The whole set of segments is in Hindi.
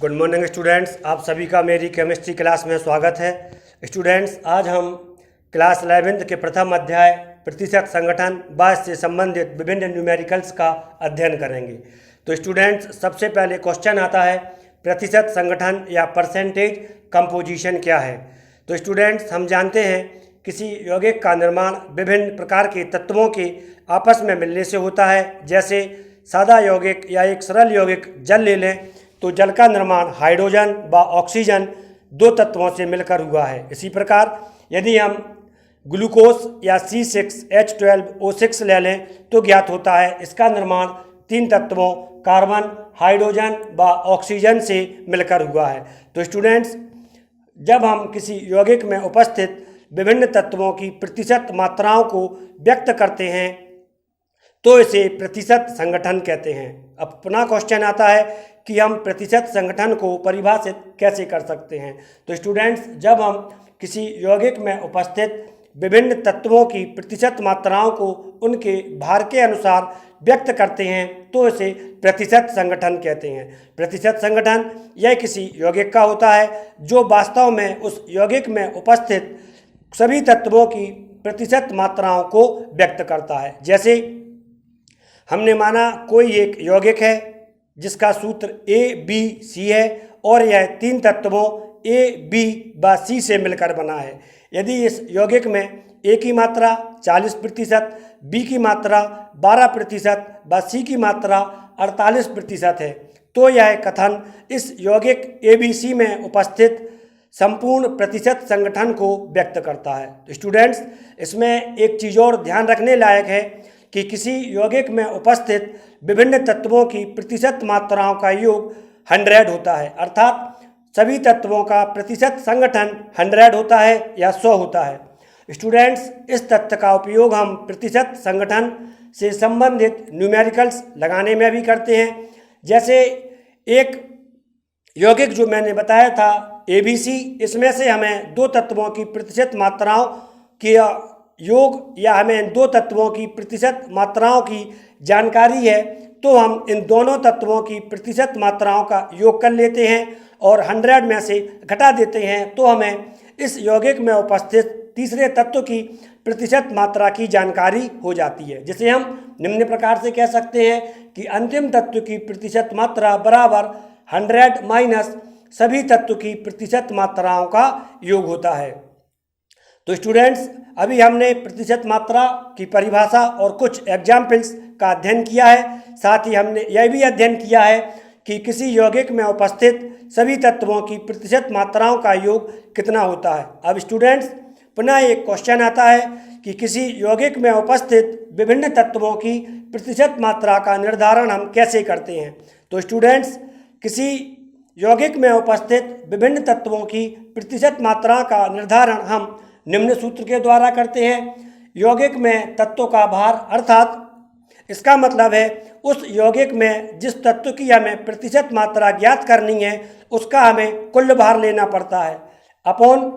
गुड मॉर्निंग स्टूडेंट्स, आप सभी का मेरी केमिस्ट्री क्लास में स्वागत है। स्टूडेंट्स, आज हम क्लास 11th के प्रथम अध्याय प्रतिशत संगठन व से संबंधित विभिन्न न्यूमेरिकल्स का अध्ययन करेंगे। तो स्टूडेंट्स, सबसे पहले क्वेश्चन आता है प्रतिशत संगठन या परसेंटेज कंपोजिशन क्या है। तो स्टूडेंट्स, हम जानते हैं किसी यौगिक का निर्माण विभिन्न प्रकार के तत्वों के आपस में मिलने से होता है। जैसे सादा यौगिक या एक सरल यौगिक जल ले लें तो जल का निर्माण हाइड्रोजन व ऑक्सीजन दो तत्वों से मिलकर हुआ है। इसी प्रकार यदि हम ग्लूकोज या C6H12O6 ले लें तो ज्ञात होता है इसका निर्माण तीन तत्वों कार्बन, हाइड्रोजन व ऑक्सीजन से मिलकर हुआ है। तो स्टूडेंट्स, जब हम किसी यौगिक में उपस्थित विभिन्न तत्वों की प्रतिशत मात्राओं को व्यक्त करते हैं तो इसे प्रतिशत संगठन कहते हैं। अब पुनः क्वेश्चन आता है कि हम प्रतिशत संगठन को परिभाषित कैसे कर सकते हैं। तो स्टूडेंट्स, जब हम किसी यौगिक में उपस्थित विभिन्न तत्वों की प्रतिशत मात्राओं को उनके भार के अनुसार व्यक्त करते हैं तो इसे प्रतिशत संगठन कहते हैं। प्रतिशत संगठन यह किसी यौगिक का होता है जो वास्तव में उस यौगिक में उपस्थित सभी तत्वों की प्रतिशत मात्राओं को व्यक्त करता है। जैसे हमने माना कोई एक यौगिक है जिसका सूत्र ABC है और यह तीन तत्वों A, B व C से मिलकर बना है। यदि इस यौगिक में A की मात्रा 40%, B की मात्रा 12% व C की मात्रा 48% है तो यह कथन इस यौगिक ABC में उपस्थित संपूर्ण प्रतिशत संगठन को व्यक्त करता है। तो स्टूडेंट्स, इसमें एक चीज़ और ध्यान रखने लायक है कि किसी यौगिक में उपस्थित विभिन्न तत्वों की प्रतिशत मात्राओं का योग 100 होता है, अर्थात सभी तत्वों का प्रतिशत संगठन 100 होता है या 100 होता है। स्टूडेंट्स, इस तथ्य का उपयोग हम प्रतिशत संगठन से संबंधित न्यूमेरिकल्स लगाने में भी करते हैं। जैसे एक यौगिक जो मैंने बताया था ABC, इसमें से हमें दो तत्वों की प्रतिशत मात्राओं की योग या हमें दो तत्वों की प्रतिशत मात्राओं की जानकारी है तो हम इन दोनों तत्वों की प्रतिशत मात्राओं का योग कर लेते हैं और 100 में से घटा देते हैं तो हमें इस यौगिक में उपस्थित तीसरे तत्व की प्रतिशत मात्रा की जानकारी हो जाती है, जिसे हम निम्न प्रकार से कह सकते हैं कि अंतिम तत्व की प्रतिशत मात्रा बराबर 100 माइनस सभी तत्व की प्रतिशत मात्राओं का योग होता है। तो स्टूडेंट्स, अभी हमने प्रतिशत मात्रा की परिभाषा और कुछ एग्जाम्पल्स का अध्ययन किया है। साथ ही हमने यह भी अध्ययन किया है कि किसी यौगिक में उपस्थित सभी तत्वों की प्रतिशत मात्राओं का योग कितना होता है। अब स्टूडेंट्स, पुनः एक क्वेश्चन आता है कि किसी यौगिक में उपस्थित विभिन्न तत्वों की प्रतिशत मात्रा का निर्धारण हम कैसे करते हैं। तो स्टूडेंट्स, किसी यौगिक में उपस्थित विभिन्न तत्वों की प्रतिशत मात्रा का निर्धारण हम निम्न सूत्र के द्वारा करते हैं। यौगिक में तत्वों का भार, अर्थात इसका मतलब है उस यौगिक में जिस तत्व की हमें प्रतिशत मात्रा ज्ञात करनी है उसका हमें कुल भार लेना पड़ता है अपॉन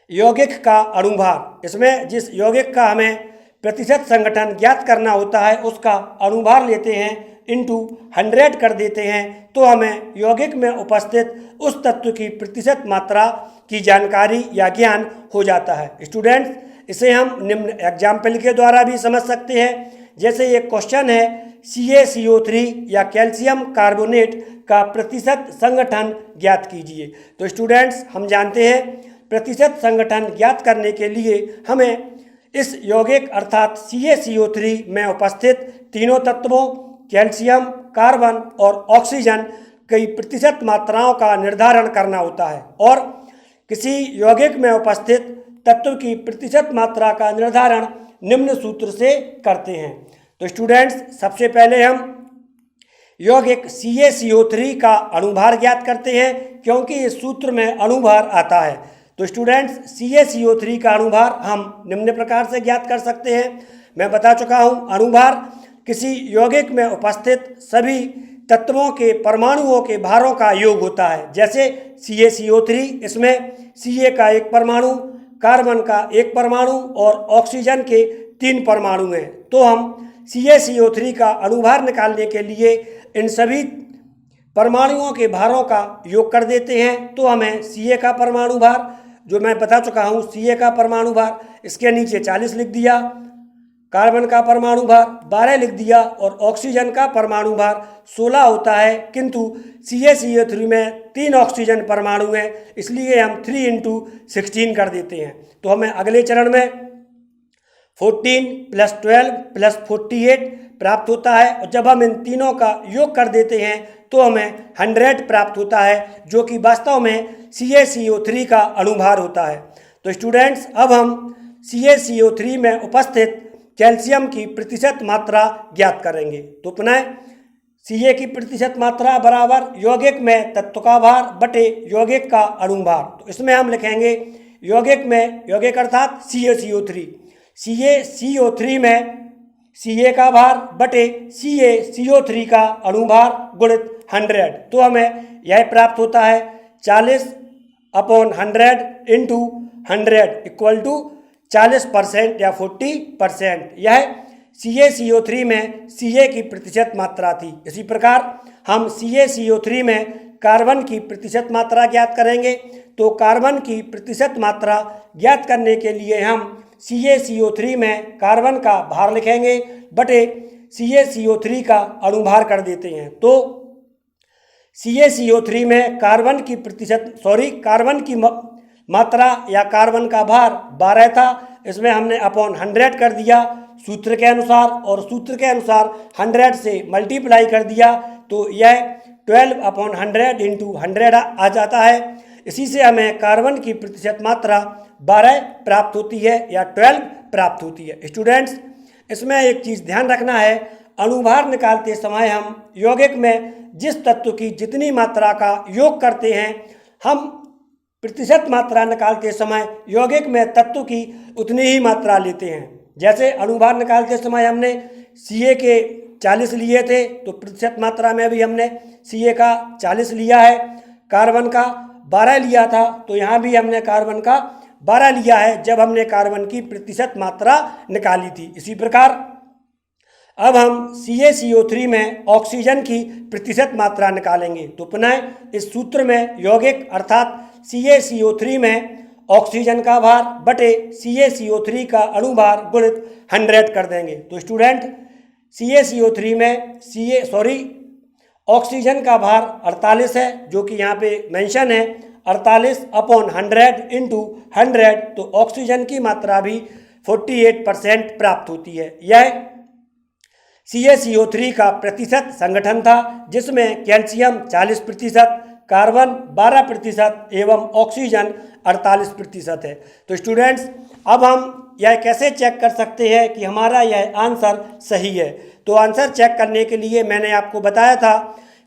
यौगिक का अणुभार। इसमें जिस यौगिक का हमें प्रतिशत संगठन ज्ञात करना होता है उसका अणुभार लेते हैं इंटू 100 कर देते हैं तो हमें यौगिक में उपस्थित उस तत्व की प्रतिशत मात्रा की जानकारी या ज्ञान हो जाता है। स्टूडेंट्स, इसे हम निम्न एग्जाम्पल के द्वारा भी समझ सकते हैं। जैसे ये क्वेश्चन है CaCO3 या कैल्शियम कार्बोनेट का प्रतिशत संगठन ज्ञात कीजिए। तो स्टूडेंट्स, हम जानते हैं प्रतिशत संगठन ज्ञात करने के लिए हमें इस यौगिक अर्थात CaCO3 में उपस्थित तीनों तत्वों कैल्शियम, कार्बन और ऑक्सीजन की प्रतिशत मात्राओं का निर्धारण करना होता है और किसी यौगिक में उपस्थित तत्व की प्रतिशत मात्रा का निर्धारण निम्न सूत्र से करते हैं। तो स्टूडेंट्स, सबसे पहले हम यौगिक CaCO3 का अणुभार ज्ञात करते हैं क्योंकि इस सूत्र में अणुभार आता है। तो स्टूडेंट्स, CaCO3 का अणुभार हम निम्न प्रकार से ज्ञात कर सकते हैं। मैं बता चुका हूँ, अणुभार किसी यौगिक में उपस्थित सभी तत्वों के परमाणुओं के भारों का योग होता है। जैसे CaCO3, इसमें Ca का एक परमाणु, कार्बन का एक परमाणु और ऑक्सीजन के 3 परमाणु हैं। तो हम CaCO3 का अणुभार निकालने के लिए इन सभी परमाणुओं के भारों का योग कर देते हैं तो हमें Ca का परमाणु भार, जो मैं बता चुका हूँ, Ca का परमाणु भार, इसके नीचे 40 लिख दिया, कार्बन का परमाणु भार 12 लिख दिया और ऑक्सीजन का परमाणु भार 16 होता है, किंतु CaCO3 में 3 ऑक्सीजन परमाणु हैं, इसलिए हम 3 × 16 कर देते हैं। तो हमें अगले चरण में 14 + 12 + 48 प्राप्त होता है और जब हम इन तीनों का योग कर देते हैं तो हमें 100 प्राप्त होता है, जो कि वास्तव में CaCO3 का अणुभार होता है। तो स्टूडेंट्स, अब हम CaCO3 में उपस्थित कैल्शियम की प्रतिशत मात्रा ज्ञात करेंगे। तो पुनः Ca की प्रतिशत मात्रा बराबर यौगिक में तत्व का भार बटे यौगिक का अणुभार। तो इसमें हम लिखेंगे यौगिक में, यौगिक अर्थात CaCO3, CaCO3 में Ca का भार बटे CaCO3 का अणुभार गुणित 100। तो हमें यह प्राप्त होता है 40/100 × 100 = 40% या 40%। यह CaCO3 में Ca की प्रतिशत मात्रा थी। इसी प्रकार हम CaCO3 में कार्बन की प्रतिशत मात्रा ज्ञात करेंगे। तो कार्बन की प्रतिशत मात्रा ज्ञात करने के लिए हम CaCO3 में कार्बन का भार लिखेंगे बटे CaCO3 का अणुभार कर देते हैं। तो CaCO3 में कार्बन की मात्रा या कार्बन का भार 12 था, इसमें हमने 100 कर दिया सूत्र के अनुसार और सूत्र के अनुसार 100 से मल्टीप्लाई कर दिया, तो यह 12/100 × 100 आ जाता है। इसी से हमें कार्बन की प्रतिशत मात्रा 12 प्राप्त होती है या 12 प्राप्त होती है। स्टूडेंट्स, इसमें एक चीज़ ध्यान रखना है, अणुभार निकालते समय हम यौगिक में जिस तत्व की जितनी मात्रा का योग करते हैं, हम प्रतिशत मात्रा निकालते समय यौगिक में तत्व की उतनी ही मात्रा लेते हैं। जैसे अणुभार निकालते समय हमने Ca के 40 लिए थे, तो प्रतिशत मात्रा में भी हमने Ca का 40 लिया है, कार्बन का 12 लिया था, तो यहाँ भी हमने कार्बन का 12 लिया है जब हमने कार्बन की प्रतिशत मात्रा निकाली थी। इसी प्रकार अब हम CaCO3 में ऑक्सीजन की प्रतिशत मात्रा निकालेंगे। तो पुनः इस सूत्र में यौगिक अर्थात CaCO3 में ऑक्सीजन का भार बटे CaCO3 का अणुभार गुणित 100 कर देंगे। तो स्टूडेंट, CaCO3 में ऑक्सीजन का भार 48 है, जो कि यहाँ पे मेंशन है 48/100 × 100, तो ऑक्सीजन की मात्रा भी 48% प्राप्त होती है। यह CaCO3 का प्रतिशत संगठन था, जिसमें कैल्शियम 40%, कार्बन 12% एवं ऑक्सीजन 48% है। तो स्टूडेंट्स, अब हम यह कैसे चेक कर सकते हैं कि हमारा यह आंसर सही है? तो आंसर चेक करने के लिए मैंने आपको बताया था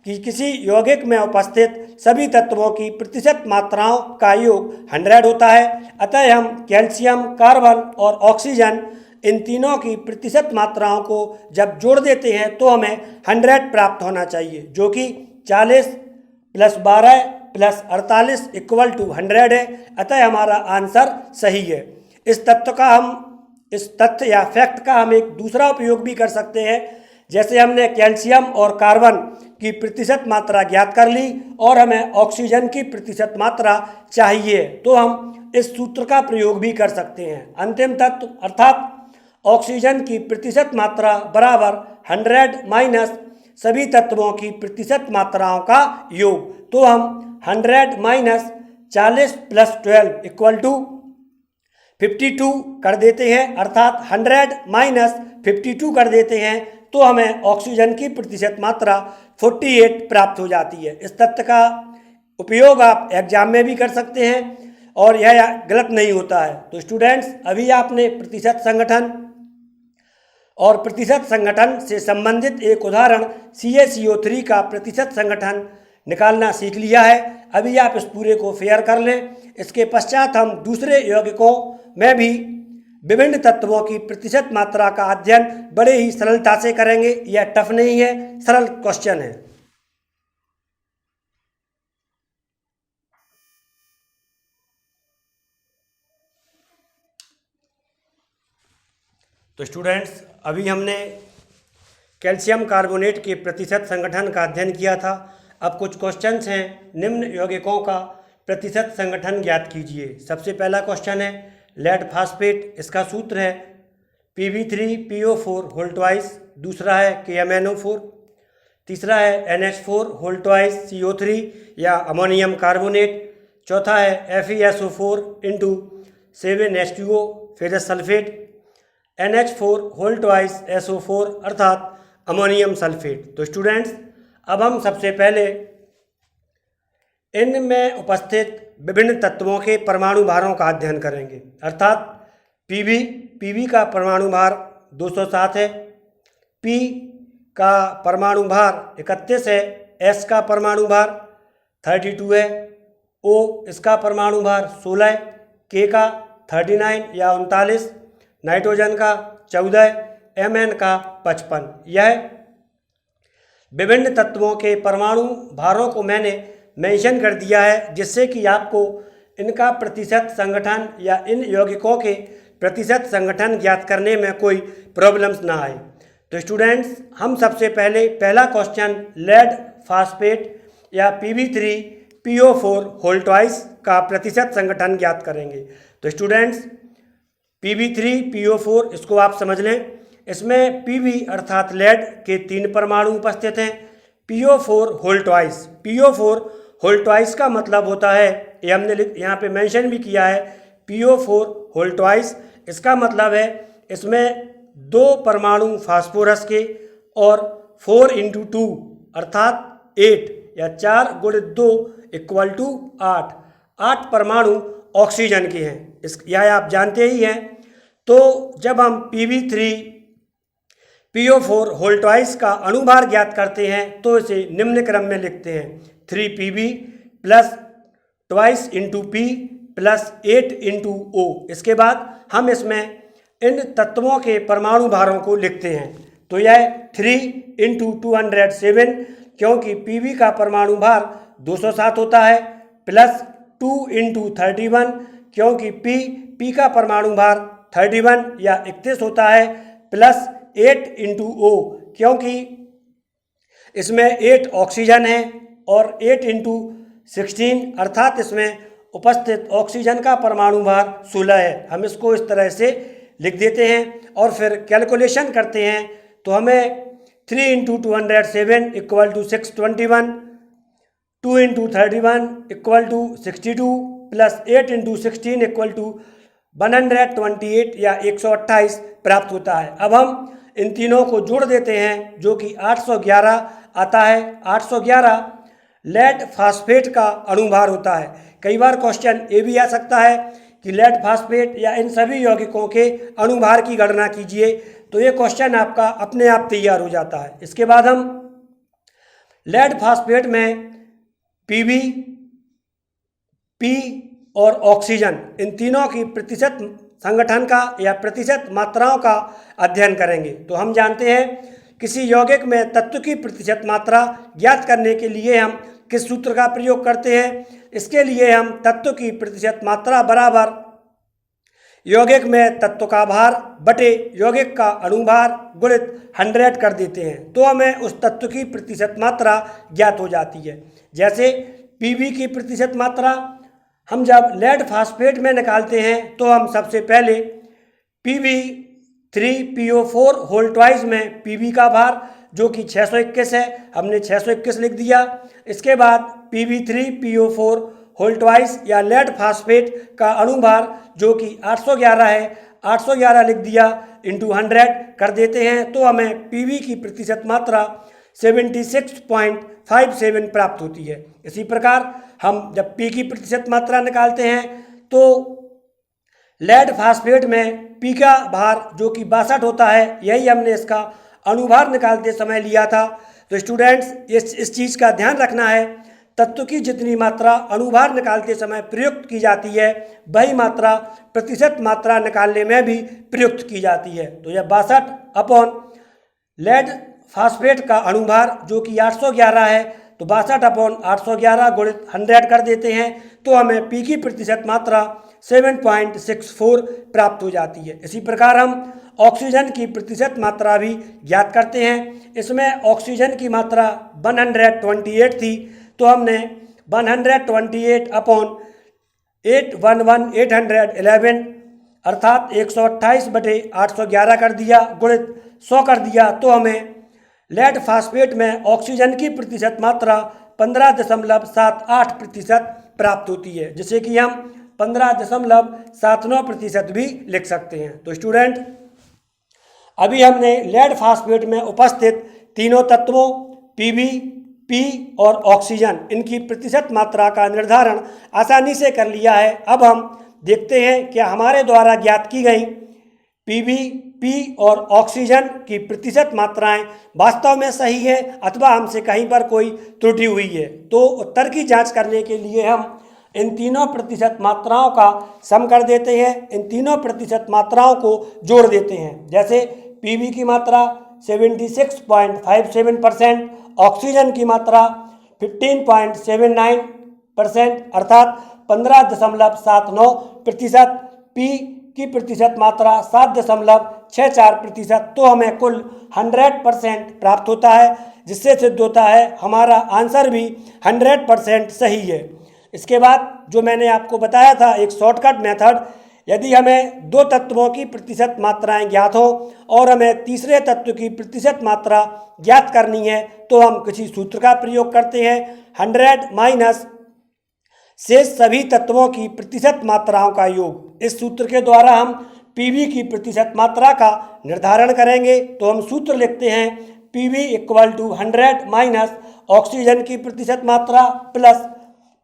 कि किसी यौगिक में उपस्थित सभी तत्वों की प्रतिशत मात्राओं का योग 100 होता है। अतः हम कैल्शियम, कार्बन और ऑक्सीजन, इन तीनों की प्रतिशत मात्राओं को जब जोड़ देते हैं तो हमें 100 प्राप्त होना चाहिए, जो कि 40 + 12 + 48 = 100 है। अतः हमारा आंसर सही है। इस तथ्य या फैक्ट का हम एक दूसरा उपयोग भी कर सकते हैं। जैसे हमने कैल्शियम और कार्बन की प्रतिशत मात्रा ज्ञात कर ली और हमें ऑक्सीजन की प्रतिशत मात्रा चाहिए, तो हम इस सूत्र का प्रयोग भी कर सकते हैं। अंतिम तत्व अर्थात ऑक्सीजन की प्रतिशत मात्रा बराबर 100 - सभी तत्वों की प्रतिशत मात्राओं का योग। तो हम 100 - 40 + 12 = 52 कर देते हैं, अर्थात 100 - 52 कर देते हैं, तो हमें ऑक्सीजन की प्रतिशत मात्रा 48 प्राप्त हो जाती है। इस तथ्य का उपयोग आप एग्जाम में भी कर सकते हैं और यह गलत नहीं होता है। तो स्टूडेंट्स, अभी आपने प्रतिशत संगठन और प्रतिशत संगठन से संबंधित एक उदाहरण CaCO3 का प्रतिशत संगठन निकालना सीख लिया है। अभी आप इस पूरे को फेयर कर लें। इसके पश्चात हम दूसरे यौगिकों में भी विभिन्न तत्वों की प्रतिशत मात्रा का अध्ययन बड़े ही सरलता से करेंगे। यह टफ नहीं है, सरल क्वेश्चन है। तो स्टूडेंट्स, अभी हमने कैल्शियम कार्बोनेट के प्रतिशत संगठन का अध्ययन किया था। अब कुछ क्वेश्चंस हैं। निम्न यौगिकों का प्रतिशत संगठन ज्ञात कीजिए। सबसे पहला क्वेश्चन है लेड फास्फेट, इसका सूत्र है Pb3PO4 होल ट्वाइस। दूसरा है KMnO4। तीसरा है NH4 होल ट्वाइस CO3 या अमोनियम कार्बोनेट। चौथा है FeSO4 into 7H2O ferrous sulphate. NH4 whole twice SO4 अर्थात अमोनियम सल्फेट। तो स्टूडेंट्स, अब हम सबसे पहले इनमें उपस्थित विभिन्न तत्वों के परमाणु भारों का अध्ययन करेंगे। अर्थात पीबी का परमाणु भार 207 है, पी का परमाणु भार 31 है, एस का परमाणु भार 32 है, ओ इसका परमाणु भार 16 है, के का 39 या 39, नाइट्रोजन का 14, Mn का 55। यह विभिन्न तत्वों के परमाणु भारों को मैंने मेंशन कर दिया है, जिससे कि आपको इनका प्रतिशत संगठन या इन यौगिकों के प्रतिशत संगठन ज्ञात करने में कोई प्रॉब्लम्स ना आए। तो स्टूडेंट्स, हम सबसे पहले पहला क्वेश्चन लेड फास्फेट या Pb3PO4 होल ट्वाइस का प्रतिशत संगठन ज्ञात करेंगे। तो स्टूडेंट्स, Pb3PO4 इसको आप समझ लें। इसमें Pb अर्थात लेड के 3 परमाणु उपस्थित हैं। PO4 whole twice, PO4 whole twice का मतलब होता है, ये हमने यहाँ पे मेंशन भी किया है, PO4 होल ट्वाइस। इसका मतलब है इसमें 2 परमाणु फास्फोरस के और 4 इंटू 2 अर्थात 8 या 4 गुणित 2 इक्वल टू 8 परमाणु ऑक्सीजन के हैं। यह आप जानते ही हैं। तो जब हम Pb3PO4 होल ट्वाइस का अणुभार ज्ञात करते हैं तो इसे निम्न क्रम में लिखते हैं 3Pb plus twice into P plus 8 into O. इसके बाद हम इसमें इन तत्वों के परमाणु भारों को लिखते हैं। तो यह 3 इंटू 207, क्योंकि Pb का परमाणु भार 207 होता है, प्लस 2 इंटू 31, क्योंकि P का परमाणु भार 31 या 31 होता है, प्लस 8 इंटू ओ, क्योंकि इसमें 8 ऑक्सीजन है, और 8 इंटू 16 अर्थात इसमें उपस्थित ऑक्सीजन का परमाणु भार 16 है। हम इसको इस तरह से लिख देते हैं और फिर कैलकुलेशन करते हैं। तो हमें 3 into 207 equal to 621, 2 into 31 equal to 62, plus 8 into 16 equal to 128 या 128 प्राप्त होता है। अब हम इन तीनों को जोड़ देते हैं, जो कि 811 आता है। 811 लेड फास्फेट का अणुभार होता है। कई बार क्वेश्चन ये भी आ सकता है कि लेड फास्फेट या इन सभी यौगिकों के अणुभार की गणना कीजिए, तो ये क्वेश्चन आपका अपने आप तैयार हो जाता है। इसके बाद हम लेड फास्फेट में Pb, P और ऑक्सीजन, इन तीनों की प्रतिशत संगठन का या प्रतिशत मात्राओं का अध्ययन करेंगे। तो हम जानते हैं किसी यौगिक में तत्व की प्रतिशत मात्रा ज्ञात करने के लिए हम किस सूत्र का प्रयोग करते हैं। इसके लिए हम तत्व की प्रतिशत मात्रा बराबर यौगिक में तत्व का भार बटे यौगिक का अणुभार गुणित 100 कर देते हैं, तो हमें उस तत्व की प्रतिशत मात्रा ज्ञात हो जाती है। जैसे Pb की प्रतिशत मात्रा हम जब लेड फास्फेट में निकालते हैं तो हम सबसे पहले Pb3PO4 होल ट्वाइस में Pb का भार जो कि 621 है, हमने 621 लिख दिया। इसके बाद Pb3PO4 होल ट्वाइस या लेड फास्फेट का अणुभार जो कि 811 है, 811 लिख दिया, इंटू 100 कर देते हैं, तो हमें Pb की प्रतिशत मात्रा 76.57 प्राप्त होती है। इसी प्रकार हम जब P की प्रतिशत मात्रा निकालते हैं तो लेड फास्फेट में P का भार जो कि 62 होता है, यही हमने इसका अणुभार निकालते समय लिया था। तो स्टूडेंट्स, इस चीज़ का ध्यान रखना है, तत्व की जितनी मात्रा अणुभार निकालते समय प्रयुक्त की जाती है, वही मात्रा प्रतिशत मात्रा निकालने में भी प्रयुक्त की जाती है। तो यह 62 अपॉन लेड फास्फेट का अणुभार जो कि 811 है, तो 62 अपॉन 811 गुणित 100 कर देते हैं, तो हमें P की प्रतिशत मात्रा 7.64 प्राप्त हो जाती है। इसी प्रकार हम ऑक्सीजन की प्रतिशत मात्रा भी ज्ञात करते हैं। इसमें ऑक्सीजन की मात्रा 128 थी, तो हमने 128 अपॉन 811 अर्थात 128/811 कर दिया, गुणित 100 कर दिया, तो हमें लेड फास्फेट में ऑक्सीजन की प्रतिशत मात्रा 15.78% प्राप्त होती है, जिसे कि हम 15.79% भी लिख सकते हैं। तो स्टूडेंट, अभी हमने लेड फास्फेट में उपस्थित तीनों तत्वों पीबी, पी और ऑक्सीजन, इनकी प्रतिशत मात्रा का निर्धारण आसानी से कर लिया है। अब हम देखते हैं कि हमारे द्वारा ज्ञात की गई पीबी, पी और ऑक्सीजन की प्रतिशत मात्राएं वास्तव में सही है अथवा हमसे कहीं पर कोई त्रुटि हुई है। तो उत्तर की जांच करने के लिए हम इन तीनों प्रतिशत मात्राओं का सम कर देते हैं, इन तीनों प्रतिशत मात्राओं को जोड़ देते हैं। जैसे पीबी की मात्रा 76.57%, ऑक्सीजन की मात्रा 15.79% अर्थात 15.79%, पी की प्रतिशत मात्रा 7.64%, तो हमें कुल 100% प्राप्त होता है, जिससे सिद्ध होता है हमारा आंसर भी 100% सही है। इसके बाद जो मैंने आपको बताया था एक शॉर्टकट मेथड, यदि हमें दो तत्वों की प्रतिशत मात्राएं ज्ञात हो और हमें तीसरे तत्व की प्रतिशत मात्रा ज्ञात करनी है, तो हम किसी सूत्र का प्रयोग करते हैं, 100 माइनस शेष सभी तत्वों की प्रतिशत मात्राओं का योग। इस सूत्र के द्वारा हम पीवी की प्रतिशत मात्रा का निर्धारण करेंगे। तो हम सूत्र लिखते हैं PV equal to 100 minus oxygen की प्रतिशत मात्रा प्लस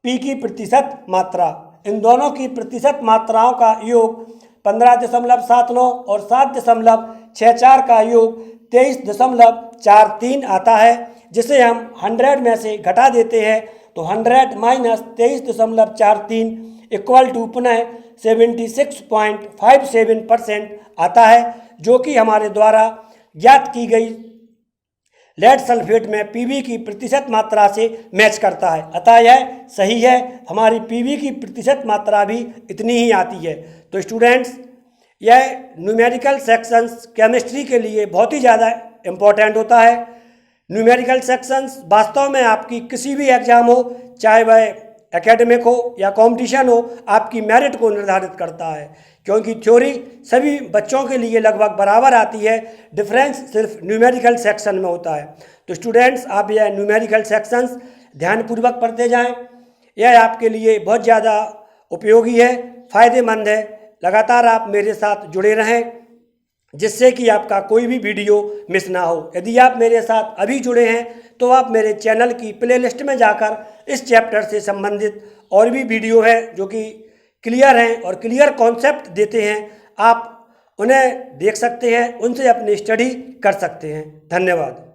पी की प्रतिशत मात्रा। इन दोनों की प्रतिशत मात्राओं का योग 15.79 और 7.64 का योग 23.43 आता है, जिसे हम 100 में से घटा देते हैं, तो 100 माइनस 23.43 इक्वल टू पुनः 76.57% आता है, जो कि हमारे द्वारा ज्ञात की गई लेड सल्फेट में पीवी की प्रतिशत मात्रा से मैच करता है। अतः यह सही है, हमारी पीवी की प्रतिशत मात्रा भी इतनी ही आती है। तो स्टूडेंट्स, यह न्यूमेरिकल सेक्शंस केमिस्ट्री के लिए बहुत ही ज़्यादा इम्पोर्टेंट होता है। न्यूमेरिकल सेक्शंस वास्तव में आपकी किसी भी एग्जाम हो, चाहे वह एकेडमिक हो या कंपटीशन हो, आपकी मेरिट को निर्धारित करता है, क्योंकि थ्योरी सभी बच्चों के लिए लगभग बराबर आती है, डिफरेंस सिर्फ न्यूमेरिकल सेक्शन में होता है। तो स्टूडेंट्स, आप यह न्यूमेरिकल सेक्शंस ध्यानपूर्वक पढ़ते जाएं, यह आपके लिए बहुत ज़्यादा उपयोगी है, फ़ायदेमंद है। लगातार आप मेरे साथ जुड़े रहें, जिससे कि आपका कोई भी वीडियो मिस ना हो। यदि आप मेरे साथ अभी जुड़े हैं तो आप मेरे चैनल की प्लेलिस्ट में जाकर इस चैप्टर से संबंधित और भी वीडियो है जो कि क्लियर हैं और क्लियर कॉन्सेप्ट देते हैं, आप उन्हें देख सकते हैं, उनसे अपनी स्टडी कर सकते हैं। धन्यवाद।